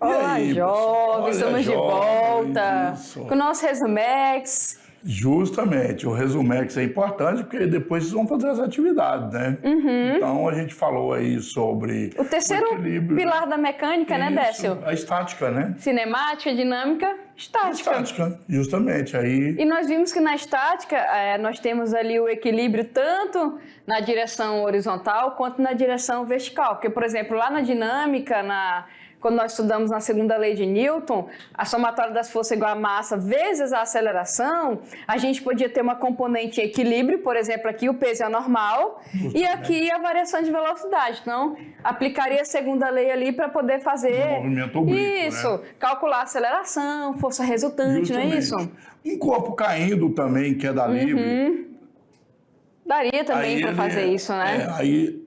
E Olá, aí, pessoal? jovens, Olha, estamos de jovens, volta isso. com o nosso Resumex. Justamente, o Resumex é importante porque depois vocês vão fazer as atividades, né? Então a gente falou aí sobre O terceiro equilíbrio. pilar da mecânica, né, Isso, Décio? a estática, né? Cinemática, dinâmica, estática. Estática, justamente. Aí, E nós vimos que na estática nós temos ali o equilíbrio tanto na direção horizontal quanto na direção vertical. Porque, por exemplo, lá na dinâmica, quando nós estudamos na segunda lei de Newton, a somatória das forças é igual a massa vezes a aceleração, a gente podia ter uma componente em equilíbrio, por exemplo, aqui o peso é normal, e aqui a variação de velocidade. Então, aplicaria a segunda lei ali para poder fazer... Um movimento oblíquo, isso, né? calcular a aceleração, força resultante, não é isso? Um corpo caindo também, queda livre. Daria também Aí para ele fazer isso, né? aí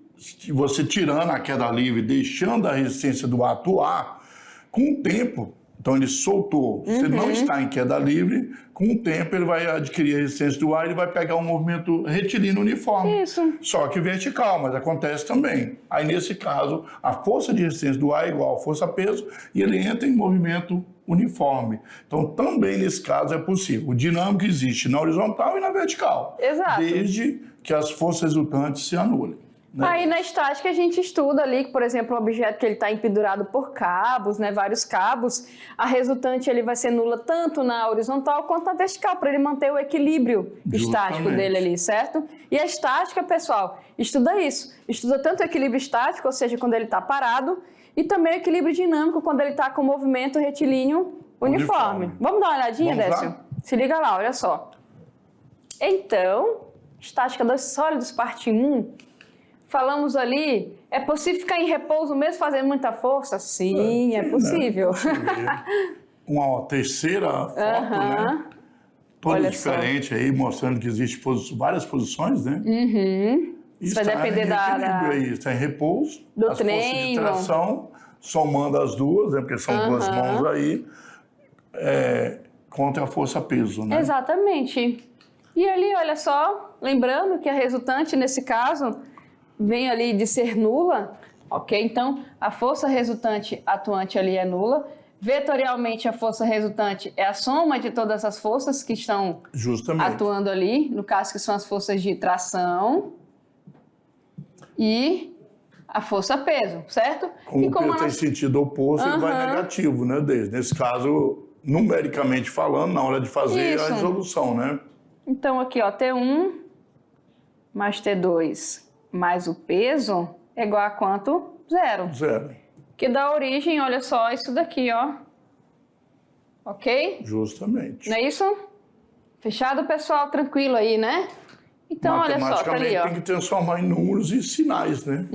você tirando a queda livre, deixando a resistência do ar atuar, com o tempo, então ele soltou, você não está em queda livre, com o tempo ele vai adquirir a resistência do ar e ele vai pegar um movimento retilíneo uniforme. Isso. Só que vertical, mas acontece também. Aí nesse caso, a força de resistência do ar é igual a força-peso e ele entra em movimento uniforme. Então também nesse caso é possível. O dinâmico existe na horizontal e na vertical. Exato. Desde que as forças resultantes se anulem. Né? Aí na estática a gente estuda ali que, por exemplo, o objeto que ele está empedurado por cabos, né, vários cabos, a resultante ele vai ser nula tanto na horizontal quanto na vertical, para ele manter o equilíbrio estático dele ali, certo? E a estática, pessoal, estuda isso. Estuda tanto o equilíbrio estático, ou seja, quando ele está parado, e também o equilíbrio dinâmico, quando ele está com movimento retilíneo uniforme. Vamos dar uma olhadinha, Décio? Se liga lá, olha só. Então, estática dos sólidos, parte 1. Falamos ali, é possível ficar em repouso mesmo fazendo muita força? Sim, é possível. Né? Uma terceira foto, né? Toda Olha diferente só. aí, mostrando que existem várias posições, né? Isso vai depender está em repouso, do as treino. forças de tração, somando as duas, né? Porque são duas mãos aí, contra a força-peso, né? Exatamente. E ali, olha só, lembrando que a resultante, nesse caso, vem ali de ser nula, ok? Então, a força resultante atuante ali é nula. Vetorialmente, a força resultante é a soma de todas as forças que estão atuando ali, no caso que são as forças de tração e a força-peso, certo? Como e o peso tem sentido oposto, ele vai negativo, né? Nesse caso, numericamente falando, na hora de fazer a resolução, né? Então, aqui, ó, T1 mais T2 mais o peso é igual a quanto? Zero. Zero. Que dá origem, olha só, isso daqui, ó. Ok? Justamente. Não é isso? Fechado, pessoal? Tranquilo aí, né? Então, olha só, tá ali, ó. tem que transformar em números e sinais, né?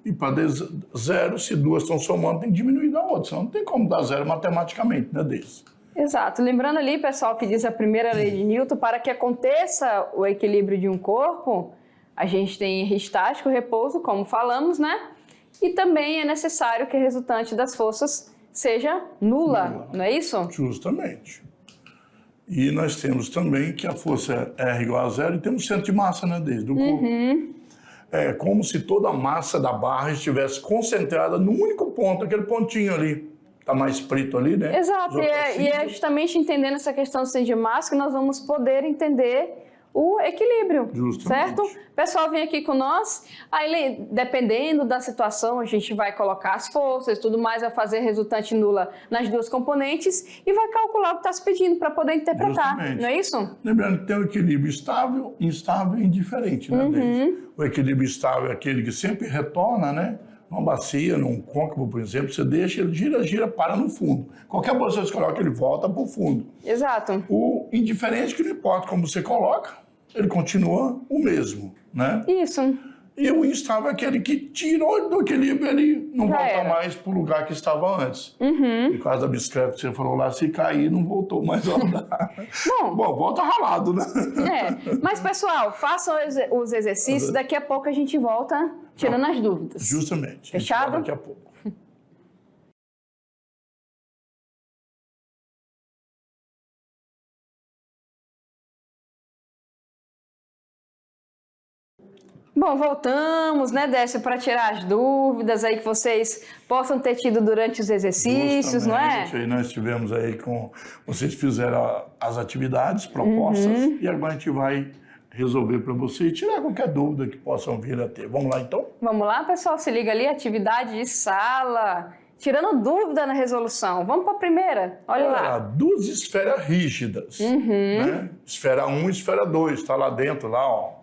E para dar zero, se duas estão somando, tem que diminuir da outra. Senão não tem como dar zero matematicamente, né, desse. Exato. Lembrando ali, pessoal, que diz a primeira lei de Newton, para que aconteça o equilíbrio de um corpo, a gente tem estático, repouso, como falamos, né? E também é necessário que a resultante das forças seja nula, não é isso? Justamente. E nós temos também que a força é R igual a zero e temos centro de massa, né, do corpo. É como se toda a massa da barra estivesse concentrada num único ponto, aquele pontinho ali. Tá mais preto ali, né? Exato, e é justamente entendendo essa questão do centro de massa que nós vamos poder entender o equilíbrio, certo? O pessoal vem aqui com nós, aí dependendo da situação, a gente vai colocar as forças e tudo mais, vai fazer resultante nula nas duas componentes e vai calcular o que está se pedindo para poder interpretar, não é isso? Lembrando que tem o equilíbrio estável, instável e indiferente, né? O equilíbrio estável é aquele que sempre retorna, né? Numa bacia, num côncavo, por exemplo, você deixa, ele gira, para no fundo. Qualquer posição que você coloca, ele volta para o fundo. Exato. O indiferente, que não importa como você coloca, ele continua o mesmo, né? Isso. E o instável é aquele que tirou do equilíbrio, ele não volta mais para o lugar que estava antes. No caso da bicicleta que você falou lá, se cair, não voltou mais a andar. Bom, volta ralado, né? Mas, pessoal, façam os exercícios, daqui a pouco a gente volta tirando as dúvidas. Justamente. Fechado? Daqui a pouco. Bom, voltamos, né, Décio, para tirar as dúvidas aí que vocês possam ter tido durante os exercícios, não é? Justamente, aí nós tivemos aí vocês fizeram as atividades propostas e agora a gente vai resolver para você e tirar qualquer dúvida que possam vir a ter. Vamos lá, então? Vamos lá, pessoal, se liga ali, atividade de sala, tirando dúvida na resolução. Vamos para a primeira, olha lá. Duas esferas rígidas, né? Esfera 1 e esfera 2, está lá dentro, lá, ó.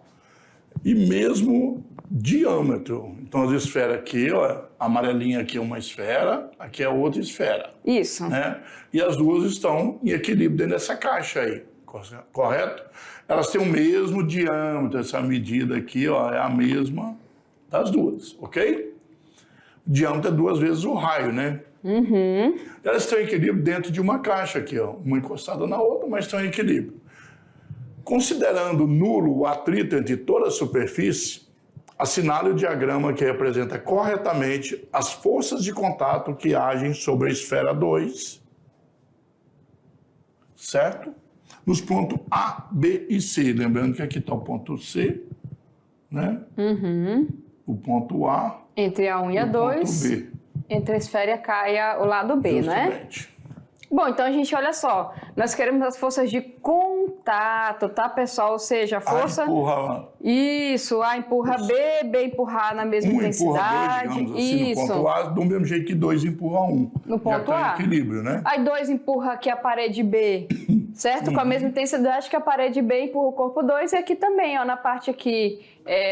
E mesmo diâmetro. Então, as esferas aqui, ó, a amarelinha aqui é uma esfera, aqui é outra esfera. Isso. Né? E as duas estão em equilíbrio dentro dessa caixa aí, correto? Elas têm o mesmo diâmetro, essa medida aqui, ó, é a mesma das duas, ok? O diâmetro é 2 vezes o raio, né? Elas estão em equilíbrio dentro de uma caixa aqui, ó, uma encostada na outra, mas estão em equilíbrio. Considerando nulo o atrito entre toda a superfície, assinale o diagrama que representa corretamente as forças de contato que agem sobre a esfera 2, certo? Nos pontos A, B e C. Lembrando que aqui está o ponto C, né? O ponto A. Entre a 1 e a 2. O ponto B. Entre a esfera K e o lado B, Justamente. né? Bom, então a gente, olha só, nós queremos as forças de contato, tá, pessoal? Ou seja, a força... A empurra... Isso, A empurra B, B empurrar na mesma intensidade. Empurra 2, digamos assim, isso. no ponto A, do mesmo jeito que 2 empurra 1. No ponto Já tá A. em equilíbrio, né? Aí 2 empurra aqui a parede B, certo? Com a mesma intensidade que a parede B empurra o corpo 2 e aqui também, ó, na parte aqui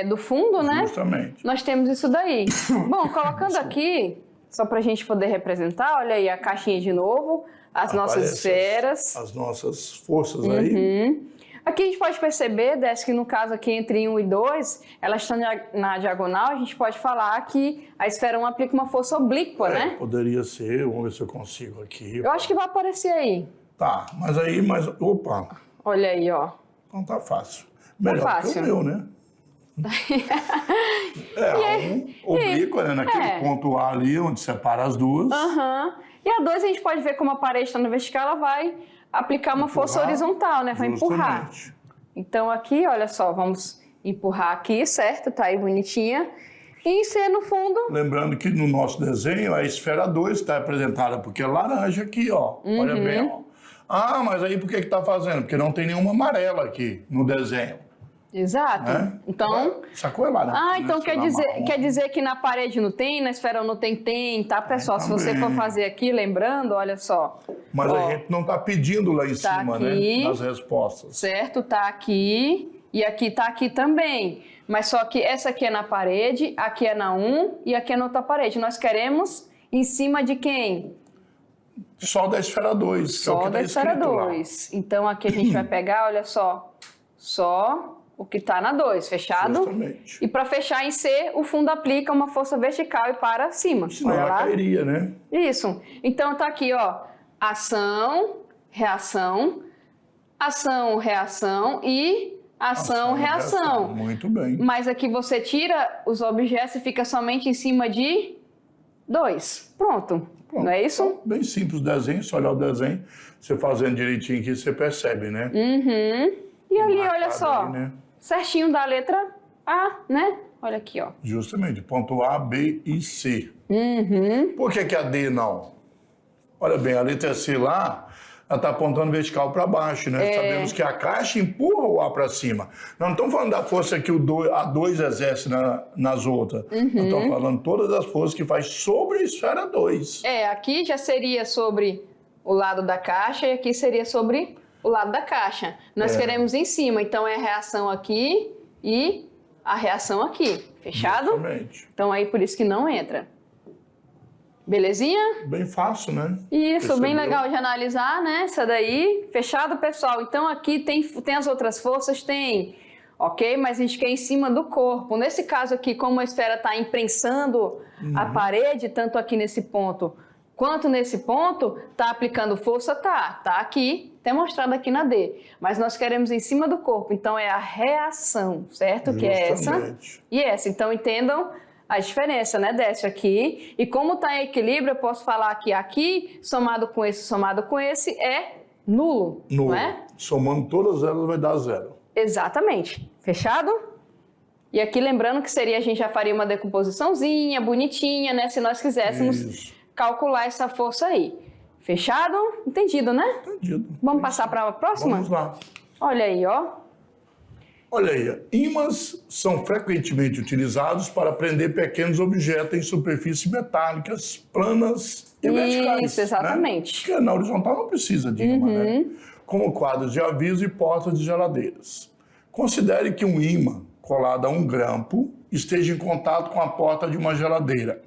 do fundo, né? Justamente. Nós temos isso daí. Bom, colocando aqui, só pra gente poder representar, olha aí a caixinha de novo, as nossas esferas. As nossas forças aí. Aqui a gente pode perceber, Décio, que no caso aqui entre 1 e 2, elas estão na diagonal, a gente pode falar que a esfera 1 aplica uma força oblíqua, né? Poderia ser, vamos ver se eu consigo aqui. Eu acho que vai aparecer aí. Tá, opa. Olha aí, ó. Então tá fácil. Melhor fácil. que o meu, né? Oblíqua, né? Naquele ponto A ali, onde separa as duas. E a 2 a gente pode ver como a parede está na vertical, ela vai aplicar uma força horizontal, né? Vai empurrar. Então aqui, olha só, vamos empurrar aqui, certo? Tá aí bonitinha. E em C no fundo... Lembrando que no nosso desenho, a esfera 2 está representada porque é laranja aqui, ó. Olha bem, ó. Ah, mas aí por que tá fazendo? Porque não tem nenhuma amarela aqui no desenho. Exato. Né? Então... Sacou lá, né? então quer dizer que na parede não tem, na esfera não tem? Tem, tá, pessoal? Se você for fazer aqui, lembrando, olha só. Mas a gente não tá pedindo lá em cima, aqui, né? Nas respostas. Certo, tá aqui e aqui tá aqui também. Mas só que essa aqui é na parede, aqui é na 1 e aqui é na outra parede. Nós queremos em cima de quem? Só da esfera 2. Só da esfera 2. Então aqui a gente vai pegar, olha só, só o que está na 2, fechado? Justamente. E para fechar em C, o fundo aplica uma força vertical e para cima. Senão olha ela lá. cairia, né? Isso. Então tá aqui, ó, ação, reação e ação, reação. Muito bem. Mas aqui você tira os objetos e fica somente em cima de 2. Pronto. Não é isso? Então, bem simples o desenho, só olhar o desenho, você fazendo direitinho aqui, você percebe, né? E ali, olha só, ali, né? certinho da letra A, né? Olha aqui, ó. Justamente, ponto A, B e C. Por que a D não? Olha bem, a letra C lá, ela está apontando vertical para baixo, né? Sabemos que a caixa empurra o A para cima. Nós não estamos falando da força que a 2 exerce nas outras. Nós estamos falando todas as forças que faz sobre a esfera 2. Aqui já seria sobre o lado da caixa e aqui seria sobre o lado da caixa. Nós queremos em cima, então é a reação aqui e a reação aqui. Fechado? Justamente. Então aí por isso que não entra. Belezinha? Bem fácil, né? Isso, Percebeu? bem legal de analisar, né? Essa daí. Fechado, pessoal? Então aqui tem as outras forças? Tem. Ok? Mas a gente quer em cima do corpo. Nesse caso aqui, como a esfera está imprensando a parede, tanto aqui nesse ponto quanto nesse ponto, está aplicando força? Tá aqui, até mostrado aqui na D. Mas nós queremos em cima do corpo. Então é a reação, certo? Justamente. Que é essa e essa. Então entendam a diferença, né, Décio, aqui. E como está em equilíbrio, eu posso falar que aqui, somado com esse, é nulo, Nulo. não é? Somando todas elas vai dar 0. Exatamente. Fechado? E aqui lembrando que a gente já faria uma decomposiçãozinha, bonitinha, né? Se nós quiséssemos Isso. calcular essa força aí. Fechado? Entendido, né? Entendido. Vamos passar para a próxima? Vamos lá. Olha aí, ó. Olha aí, ímãs são frequentemente utilizados para prender pequenos objetos em superfícies metálicas, planas e verticais. Isso, exatamente. Né? Porque na horizontal não precisa de ímã, né? Como quadros de aviso e portas de geladeiras. Considere que um ímã colado a um grampo esteja em contato com a porta de uma geladeira.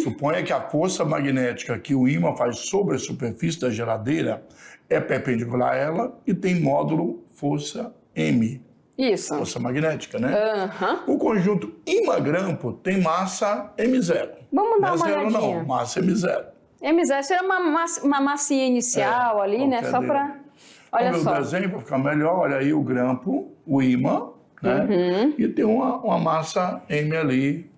Suponha que a força magnética que o ímã faz sobre a superfície da geladeira é perpendicular a ela e tem módulo força M. Isso. Força magnética, né? Aham. O conjunto ímã-grampo tem massa M0. Vamos dar Não é uma zero, olhadinha. não, massa M0. M0 seria uma massinha inicial ali, né? qualquer Só dele. para... Olha Vamos ver só. o desenho para ficar melhor. Olha aí o grampo, o ímã, né? E tem uma massa M ali,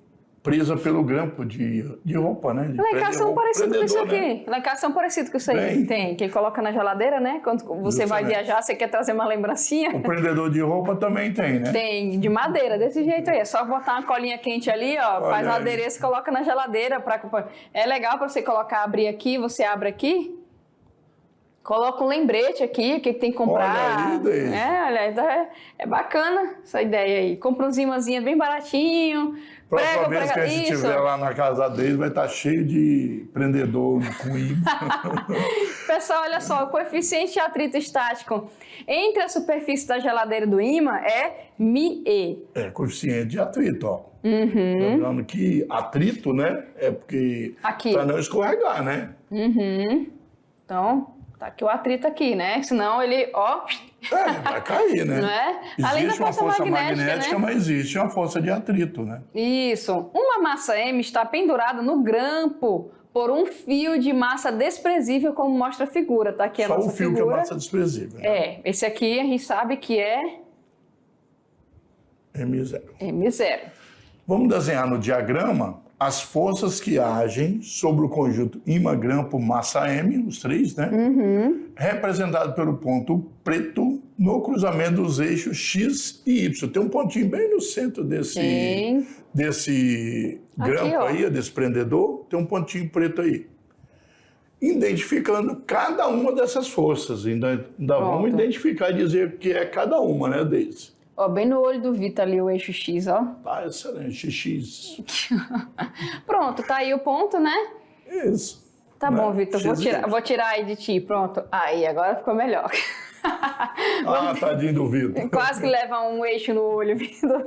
presa pelo grampo de roupa, né? De Lá em casa são parecidos com isso prendedor, né? aqui. Lá em casa são parecidos com isso aí. Bem. Tem. Quem coloca na geladeira, né? Quando você vai Justamente. viajar, você quer trazer uma lembrancinha. O prendedor de roupa também tem, né? Tem de madeira, desse jeito aí. É só botar uma colinha quente ali, ó. Olha Faz um aí. adereço e coloca na geladeira. É legal para você colocar, abrir aqui, você abre aqui. Coloca um lembrete aqui, o que tem que comprar. Olha aí, Deise. Olha, então é bacana essa ideia aí. Compra uns imãzinhos bem baratinho. Próxima vez que a gente isso. estiver lá na casa dele, vai estar cheio de prendedor com ímã. Pessoal, olha só, o coeficiente de atrito estático entre a superfície da geladeira e do ímã é μe. É, coeficiente de atrito, ó. Lembrando que atrito, né? É porque Aqui. para não escorregar, né? Então, tá aqui o atrito aqui, né? Senão ele, ó, É, vai cair, né? não é? Além da Existe uma força força magnética, né? mas existe uma força de atrito, né? Isso. Uma massa M está pendurada no grampo por um fio de massa desprezível, como mostra a figura. Tá aqui a Só nossa o fio figura. que é massa desprezível. Né? É, esse aqui a gente sabe que é M0. M0. Vamos desenhar no diagrama as forças que agem sobre o conjunto ímã-grampo massa M, os três, né? Representado pelo ponto preto no cruzamento dos eixos X e Y. Tem um pontinho bem no centro desse grampo ó. aí, desse prendedor, tem um pontinho preto aí. Identificando cada uma dessas forças. Ainda vamos identificar e dizer o que é cada uma, né, Deise? Ó, bem no olho do Vitor ali, o eixo X, ó. Tá, excelente, X. Pronto, tá aí o ponto, né? Isso. Tá né? bom, Vitor, X e Y. vou tirar aí de ti, pronto. Aí, agora ficou melhor. Ah, tadinho do Vitor. Quase que leva um eixo no olho, Vitor.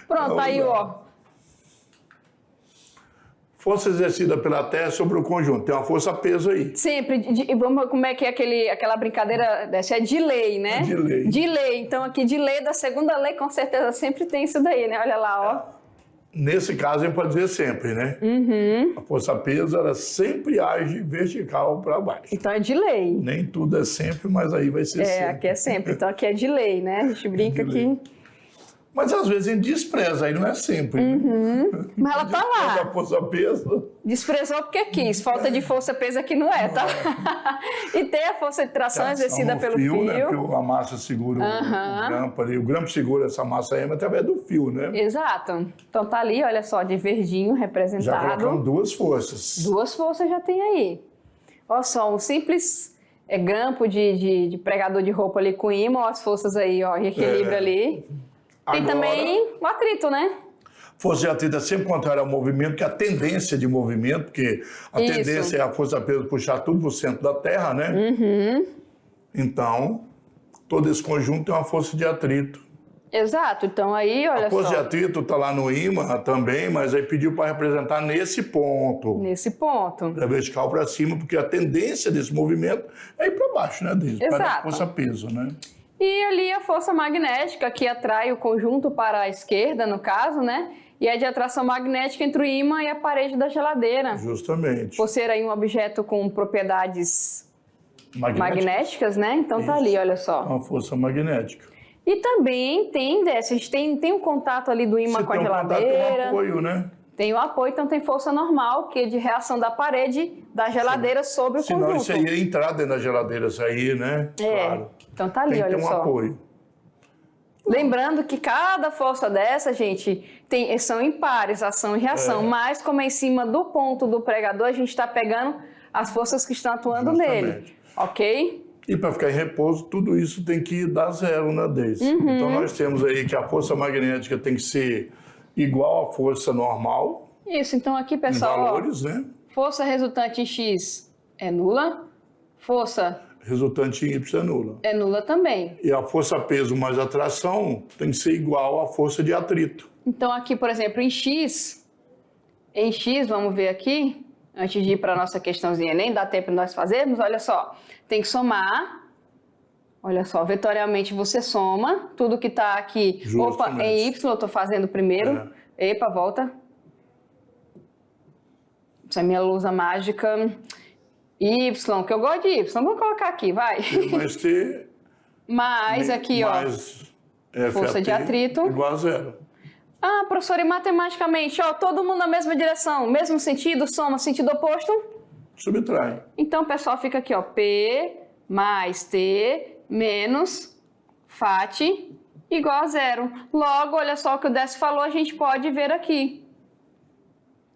Pronto, tá aí, ó. Força exercida pela Terra sobre o conjunto. Tem uma força-peso aí. Sempre, vamos, como é que é aquela brincadeira dessa? É de lei, né? De lei. De lei, então aqui de lei, da segunda lei, com certeza sempre tem isso daí, né? Olha lá, ó. Nesse caso, a gente pode dizer sempre, né? A força-peso, ela sempre age vertical para baixo. Então é de lei. Nem tudo é sempre, mas aí vai ser sempre. Aqui é sempre, então aqui é de lei, né? A gente brinca de aqui. lei. Mas às vezes a gente despreza, aí não é sempre. Né? Mas ela tá Despreza lá. a força-peso. Desprezou porque quis. Falta de força, peso aqui não é, tá? E tem a força de tração exercida no pelo fio. Né? Porque a massa segura o grampo ali. O grampo segura essa massa M através do fio, né? Exato. Então tá ali, olha só, de verdinho Já representado. colocamos duas forças. Duas forças já tem aí. Olha só, um simples grampo de pregador de roupa ali com ímã, ó, as forças aí, ó, em equilíbrio ali. Tem Agora, também o atrito, né? força de atrito é sempre contrária ao movimento, que é a tendência de movimento, porque a Isso. tendência é a força-peso puxar tudo para o centro da Terra, né? Então, todo esse conjunto tem uma força de atrito. Exato. Então aí, olha A força de só, atrito está lá no ímã também, mas aí pediu para representar nesse ponto. nesse ponto. Da vertical para cima, porque a tendência desse movimento é ir para baixo, né, Deise? Para Exato. força-peso, né? E ali a força magnética que atrai o conjunto para a esquerda, no caso, né? E é de atração magnética entre o ímã e a parede da geladeira. Justamente. Por ser aí um objeto com propriedades magnéticas, né? Então tá ali, olha só. Uma força magnética. E também tem dessa, a gente tem um contato ali do ímã Se com a tem um contato, geladeira. tem um apoio, né? Tem o apoio, então tem força normal, que é de reação da parede da geladeira sobre o Senão conjunto. isso aí ia entrar dentro da geladeira, isso aí, né? É. Claro. Então tá ali, Tem que olha ter um só. apoio. Lembrando que cada força dessa, gente, são impares, ação e reação. Mas como é em cima do ponto do pregador, a gente está pegando as forças que estão atuando nele. Ok? E para ficar em repouso, tudo isso tem que dar zero, né, Deise? Então nós temos aí que a força magnética tem que ser igual à força normal. Isso, então aqui, pessoal, em valores, né? Força resultante em X é nula. Força resultante em Y é nula. É nula também. E a força peso mais atração tem que ser igual à força de atrito. Então aqui, por exemplo, em X, vamos ver aqui, antes de ir para a nossa questãozinha, nem dá tempo de nós fazermos, olha só, tem que somar, olha só, vetorialmente você soma, tudo que está aqui, opa, em Y eu estou fazendo primeiro, epa, volta, essa é minha lousa mágica, Y, que eu gosto de Y, vamos colocar aqui, vai. Mais T, mais aqui, mais ó, força de atrito. Igual a zero. Ah, professora, e matematicamente, ó, todo mundo na mesma direção, mesmo sentido, soma, sentido oposto? Subtrai. Então, pessoal, fica aqui, ó, P mais T menos FAT igual a zero. Logo, olha só o que o Décio falou, a gente pode ver aqui.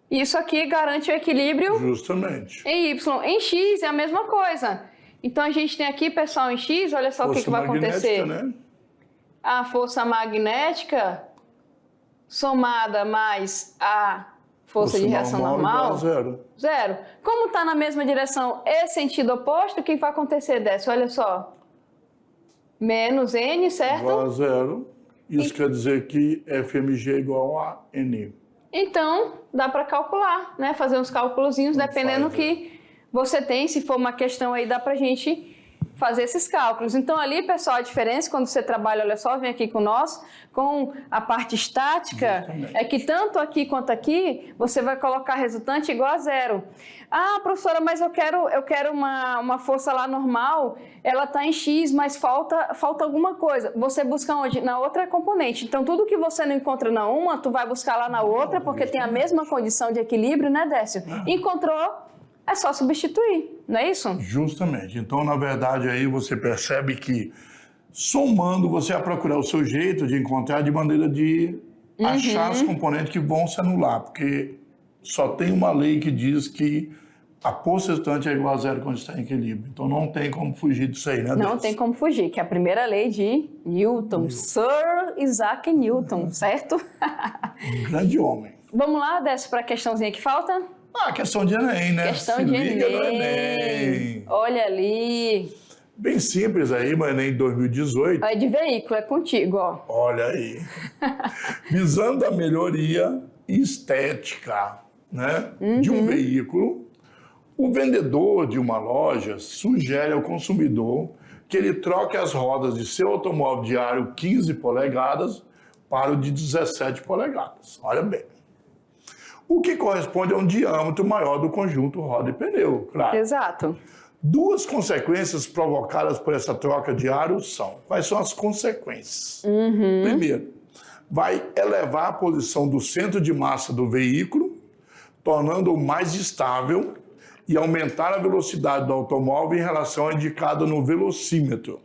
Isso aqui garante o equilíbrio. Justamente. Em Y. Em X é a mesma coisa. Então, a gente tem aqui, pessoal, em X, olha só o que vai acontecer. Né? A força magnética somada mais a força de reação normal, zero. Como está na mesma direção e sentido oposto, o que vai acontecer, Décio? Olha só. Menos N, certo? Igual a zero. Isso quer dizer que FMG é igual a N. Então, dá para calcular, né? Fazer uns cálculozinhos, dependendo do que você tem. Se for uma questão aí, dá para a gente fazer esses cálculos. Então, ali, pessoal, a diferença quando você trabalha, olha só, vem aqui com nós, com a parte estática, é que tanto aqui quanto aqui, você vai colocar resultante igual a zero. Ah, professora, mas eu quero uma força lá normal, ela está em X, mas falta alguma coisa. Você busca onde? Na outra componente. Então, tudo que você não encontra na uma, tu vai buscar lá na outra, porque tem a mesma condição de equilíbrio, né, Décio? Encontrou? É só substituir, não é isso? Justamente. Então, na verdade, aí você percebe que somando, você vai procurar o seu jeito de encontrar de maneira de achar os componentes que vão se anular, porque só tem uma lei que diz que a força resultante é igual a zero quando está em equilíbrio. Então, não tem como fugir disso aí, né, Décio? Não tem como fugir, que é a primeira lei de Newton. Sir Isaac Newton, certo? Um grande homem. Vamos lá, Décio, para a questãozinha que falta? Ah, questão de Enem, né? Questão de Enem. Olha ali. Bem simples aí, mas Enem 2018. É de veículo, é contigo, ó. Olha aí. Visando a melhoria estética, né, de um veículo, o vendedor de uma loja sugere ao consumidor que ele troque as rodas de seu automóvel de aro 15 polegadas para o de 17 polegadas. Olha bem. O que corresponde a um diâmetro maior do conjunto roda e pneu, claro. Exato. Duas consequências provocadas por essa troca de aro são... Quais são as consequências? Primeiro, vai elevar a posição do centro de massa do veículo, tornando-o mais estável e aumentar a velocidade do automóvel em relação à indicada no velocímetro.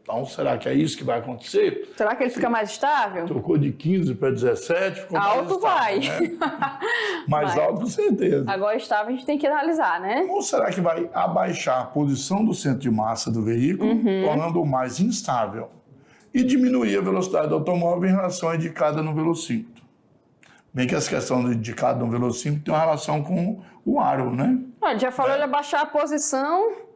Então, será que é isso que vai acontecer? Será que ele fica mais estável? Trocou de 15 para 17, ficou mais alto estável, vai. Né? Mais alto, com certeza. Agora estável a gente tem que analisar, né? Ou será que vai abaixar a posição do centro de massa do veículo, tornando-o mais instável, e diminuir a velocidade do automóvel em relação à indicada no velocímetro? Bem que essa questão do indicado no velocímetro tem uma relação com o aro, né? Olha, já falou ele abaixar a posição...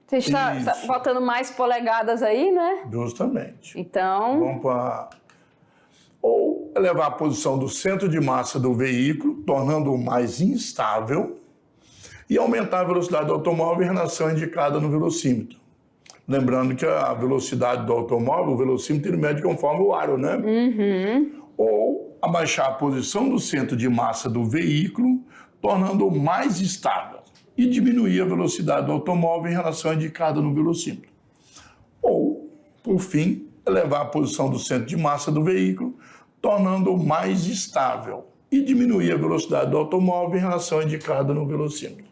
Você está botando mais polegadas aí, né? Justamente. Então... Vamos para... Ou elevar a posição do centro de massa do veículo, tornando-o mais instável, e aumentar a velocidade do automóvel em relação à indicada no velocímetro. Lembrando que a velocidade do automóvel, o velocímetro, ele mede conforme o aro, né? Ou abaixar a posição do centro de massa do veículo, tornando-o mais estável, e diminuir a velocidade do automóvel em relação à indicada no velocímetro. Ou, por fim, elevar a posição do centro de massa do veículo, tornando-o mais estável e diminuir a velocidade do automóvel em relação à indicada no velocímetro.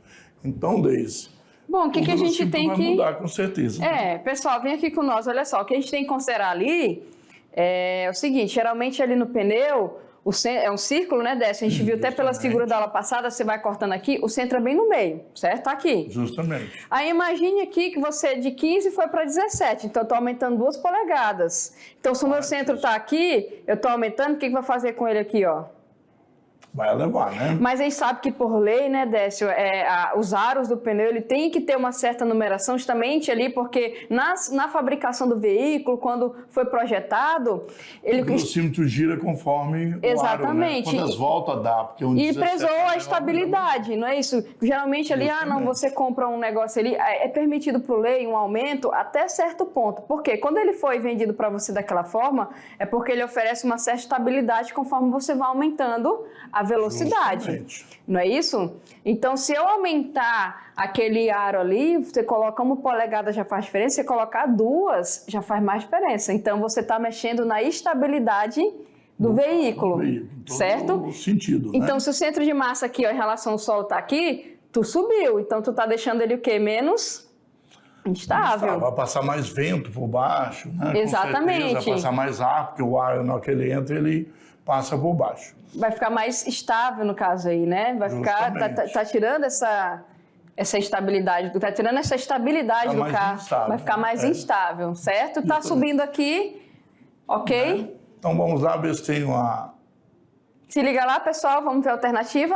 Então, Deise, bom, o que a gente tem vai que... mudar com certeza. Pessoal, vem aqui com nós, olha só, o que a gente tem que considerar ali É o seguinte, geralmente ali no pneu, é um círculo, né, Décio? A gente viu até pelas figuras da aula passada, você vai cortando aqui, o centro é bem no meio, certo? Tá aqui. Justamente. Aí imagine aqui que você de 15 foi para 17, então eu estou aumentando 2 polegadas. Então se o meu centro está aqui, eu estou aumentando, o que vai fazer com ele aqui, ó? Vai levar, né? Mas a gente sabe que por lei, né, Décio, os aros do pneu, ele tem que ter uma certa numeração justamente ali, porque na fabricação do veículo, quando foi projetado... O velocímetro gira conforme Exatamente. O aro, né? Quantas voltas dá? Porque E prezou a estabilidade, não é isso? Geralmente ali, você compra um negócio ali, é permitido por lei um aumento até certo ponto. Por quê? Quando ele foi vendido para você daquela forma, é porque ele oferece uma certa estabilidade conforme você vai aumentando a velocidade. Justamente. Não é isso? Então, se eu aumentar aquele aro ali, você coloca 1 polegada já faz diferença, você colocar 2 já faz mais diferença. Então, você está mexendo na estabilidade do veículo, certo? No sentido, né? Então, se o centro de massa aqui, ó, em relação ao solo está aqui, tu subiu. Então, tu está deixando ele o quê? Menos instável. Vai passar mais vento por baixo, né? Exatamente. Com certeza, vai passar mais ar, porque o ar, na hora que ele entra, ele passa por baixo. Vai ficar mais estável no caso aí, né? Vai ficar, tá tirando essa estabilidade, tá tirando essa estabilidade do carro. Instável, vai ficar mais instável, certo? Tá subindo aqui, ok? Né? Então vamos lá ver se tem uma... Se liga lá, pessoal, vamos ver a alternativa.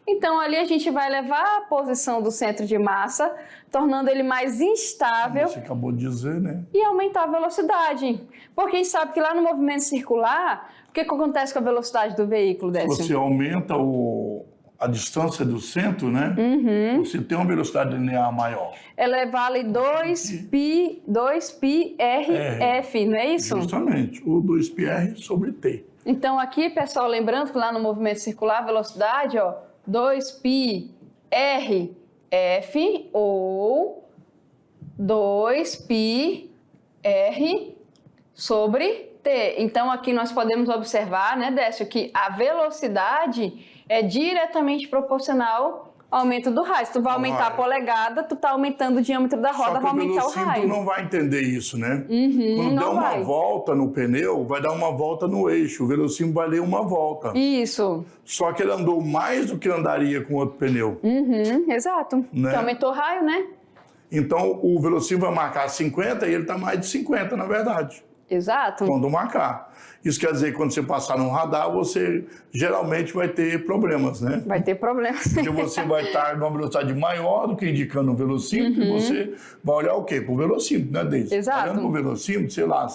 Então ali a gente vai levar a posição do centro de massa, tornando ele mais instável. Você acabou de dizer, né? E aumentar a velocidade. Porque a gente sabe que lá no movimento circular, o que acontece com a velocidade do veículo, Décio? Você aumenta a distância do centro, né? Você tem uma velocidade linear maior. Ela vale 2πrf, não é isso? Justamente, o 2πr sobre t. Então aqui, pessoal, lembrando que lá no movimento circular, a velocidade, ó, 2πrf ou 2πr sobre t. Então aqui nós podemos observar, né, Décio, que a velocidade é diretamente proporcional ao aumento do raio. Se tu vai aumentar a polegada, tu tá aumentando o diâmetro da roda, vai aumentar o raio. O velocímetro não vai entender isso, né? Quando der uma volta no pneu, vai dar uma volta no eixo. O velocímetro vai ler uma volta. Isso. Só que ele andou mais do que andaria com outro pneu. Exato. Né? Que aumentou o raio, né? Então, o velocímetro vai marcar 50 e ele está mais de 50, na verdade. Exato. Quando marcar. Isso quer dizer que quando você passar no radar, você geralmente vai ter problemas, né? Vai ter problemas. Porque você vai estar numa velocidade maior do que indicando o velocímetro, e você vai olhar o quê? Para o velocímetro, né, Deise? Exato. Olhando para o velocímetro, sei lá,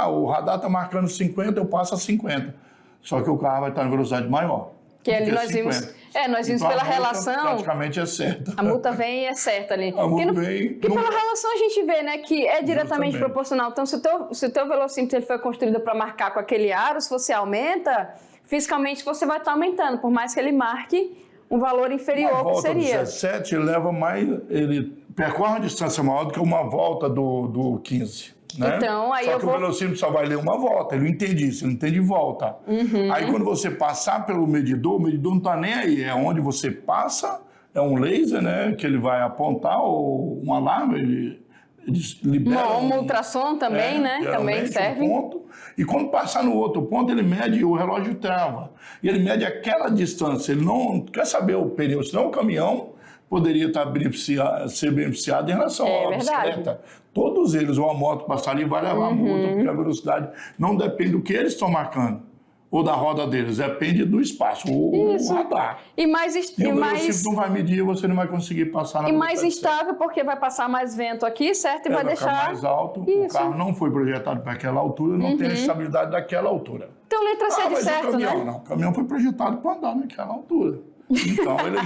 o radar está marcando 50, eu passo a 50. Só que o carro vai estar em velocidade maior. Que ali nós vimos, nós vimos então, pela a multa relação. Praticamente é certa. A multa vem e é certa ali. A multa vem. Porque pela relação a gente vê, né, que é diretamente proporcional. Então, se o teu velocímetro ele foi construído para marcar com aquele aro, se você aumenta, fisicamente você vai estar aumentando, por mais que ele marque um valor inferior ao que seria. A volta do 17 leva mais, ele percorre uma distância maior do que uma volta do 15. Né? Então, aí só que o velocímetro só vai ler uma volta, ele não entende isso, ele não entende volta. Aí quando você passar pelo medidor, o medidor não está nem aí, é onde você passa, é um laser, né, que ele vai apontar, ou um alarme, ele libera um ultrassom também, né, também serve. Ponto, e quando passar no outro ponto, ele mede, o relógio trava, e ele mede aquela distância, ele não quer saber o pneu, senão o caminhão poderia estar ser beneficiado em relação à bicicleta. Todos eles, ou a moto passar ali, vai levar a multa, porque a velocidade não depende do que eles estão marcando, ou da roda deles, depende do espaço, ou do radar. E o velocímetro não vai medir, você não vai conseguir passar na E mais instável, porque vai passar mais vento aqui, certo? E vai deixar mais alto, o carro não foi projetado para aquela altura, não tem a estabilidade daquela altura. Então, letra C de certo, o caminhão, né? Não, o caminhão foi projetado para andar naquela altura. Então, ele é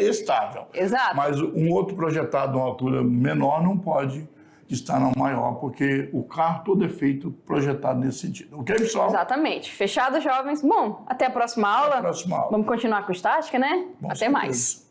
estável. Exato. Mas um outro projetado de uma altura menor não pode estar na maior, porque o carro todo é feito projetado nesse sentido. Ok, pessoal? Exatamente. Fechado, jovens? Bom, até a próxima aula. Até a próxima aula. Vamos continuar com estática, né? Com até certeza. mais.